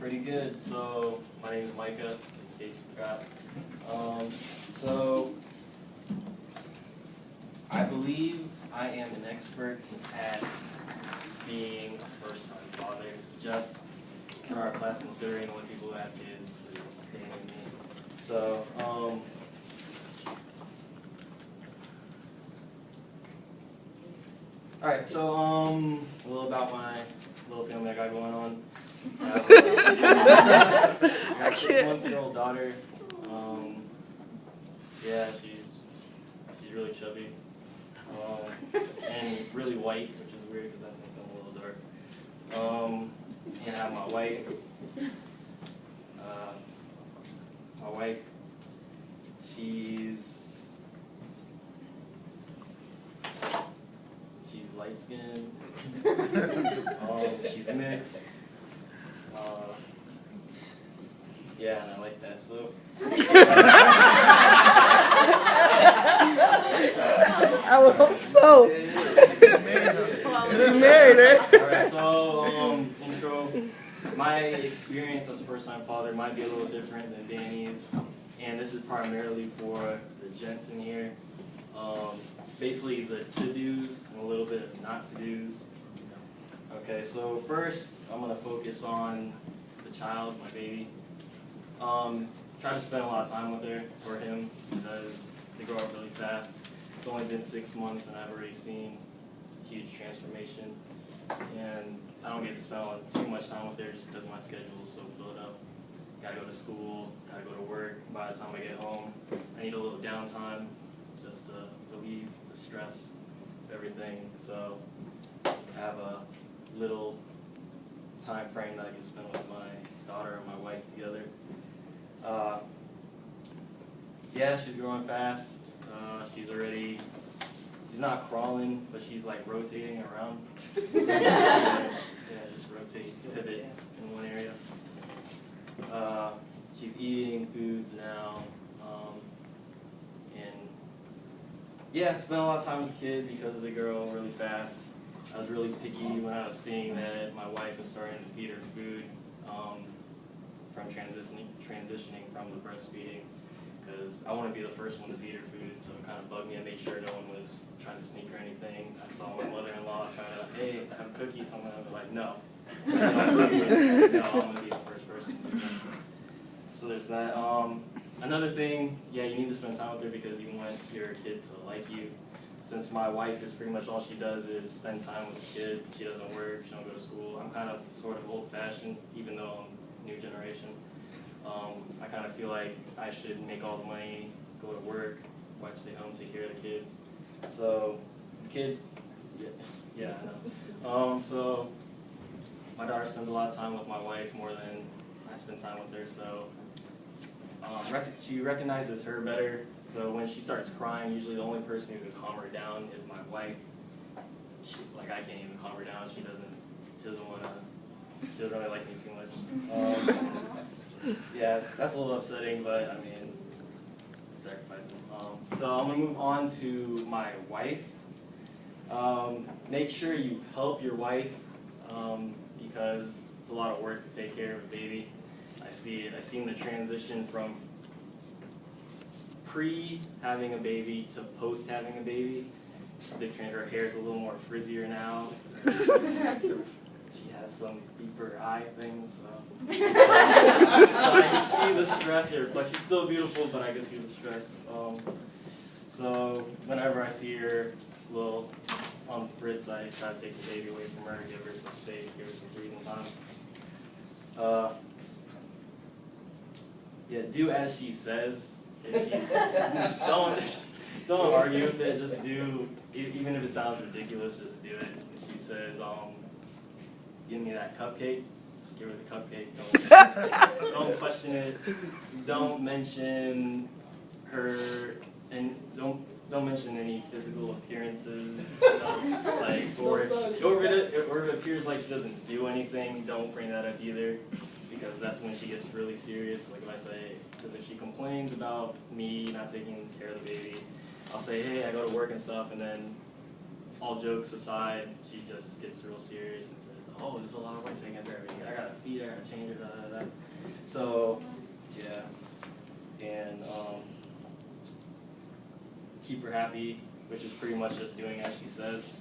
pretty good. So my name is Micah, in case you forgot. So I believe I am an expert at being a first-time father. Just in our class, considering the only people who have kids is Dan and me. So all right. So a little about my little family I got going on. I have a 6-month-old daughter. Yeah, she's really chubby and really white, which is weird because I think I'm a little dark. And I have my wife. My wife, she's light skinned. She's mixed. Yeah, and I like that. So. I would hope so. He's married, eh? Alright, so intro. My experience as a first-time father might be a little different than Danny's, and this is primarily for the gents in here. It's basically the to-dos and a little bit of not-to-dos. Okay, so first I'm going to focus on the child, my baby. Try to spend a lot of time with her, or him, because they grow up really fast. It's only been 6 months and I've already seen huge transformation. And I don't get to spend too much time with her just because my schedule is so filled up. Gotta go to school, gotta go to work. By the time I get home, I need a little downtime just to relieve the stress of everything. So I have a little time frame that I can spend with my daughter and my wife together. Yeah, she's growing fast. She's not crawling, but she's like rotating around. Yeah, just rotate, pivot in one area. She's eating foods now. And yeah, spent a lot of time with the kid because they grow really fast. I was really picky when I was seeing that my wife was starting to feed her food from transitioning from the breastfeeding, because I want to be the first one to feed her food, so it kind of bugged me. I made sure no one was trying to sneak or anything. I saw my mother-in-law trying to, hey, I have cookies, something. I was like, no. No, I'm going to be the first person to do that. So there's that. Another thing, yeah, you need to spend time with her because you want your kid to like you. Since my wife is pretty much all she does is spend time with the kid, she doesn't work, she don't go to school. I'm kind of sort of old-fashioned, even though I'm new generation. I kind of feel like I should make all the money, go to work, wife stay home, take care of the kids. So, kids, yeah, I know. So, my daughter spends a lot of time with my wife more than I spend time with her. So, she recognizes her better. So when she starts crying, usually the only person who can calm her down is my wife. I can't even calm her down. She doesn't really like me too much. Yeah, that's a little upsetting, but I mean, sacrifices. So I'm gonna move on to my wife. Make sure you help your wife because it's a lot of work to take care of a baby. I see it. I've seen the transition from pre-having a baby to post-having a baby. Her hair's a little more frizzier now. She has some deeper eye things. So I can see the stress here. But she's still beautiful, but I can see the stress. So whenever I see her a little on the fritz, I try to take the baby away from her, give her some space, give her some breathing time. Yeah, do as she says. If she's, don't argue with it. Just do, even if it sounds ridiculous, just do it. If she says, "Give me that cupcake," just give her the cupcake. Don't question it. Don't mention her, and don't mention any physical appearances. Or if it appears like she doesn't do anything, don't bring that up either. Because that's when she gets really serious. Like if I say, because if she complains about me not taking care of the baby, I'll say, hey, I go to work and stuff, and then all jokes aside, she just gets real serious and says, oh, there's a lot of work taking care of me. I gotta feed her, I gotta change her, da da da. So, yeah, and keep her happy, which is pretty much just doing as she says.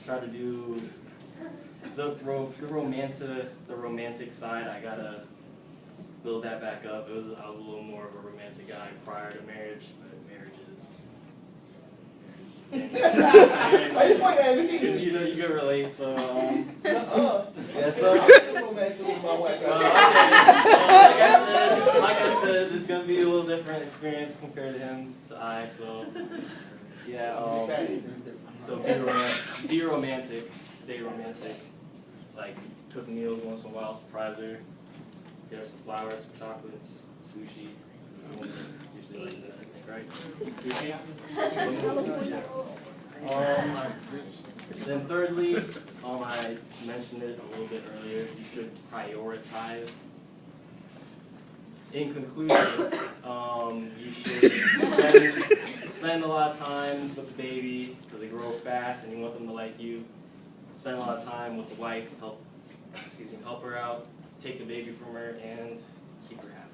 Try to do the romantic side. I gotta build that back up. I was a little more of a romantic guy prior to marriage, but marriage is. Why you pointing at me? Because you can relate, so. Yeah, so. I'm still romantic with my wife. Okay. Like I said, it's gonna be a little different experience compared to him to I. So, yeah. So be romantic, stay romantic. Like cook meals once in a while, surprise her, get her some flowers, some chocolates, sushi. Usually like this, I think, right? Sushi. Then thirdly, I mentioned it a little bit earlier. You should prioritize. In conclusion, you should spend a lot of time with the baby because they grow fast and you want them to like you. Spend a lot of time with the wife, help her out, take the baby from her, and keep her happy.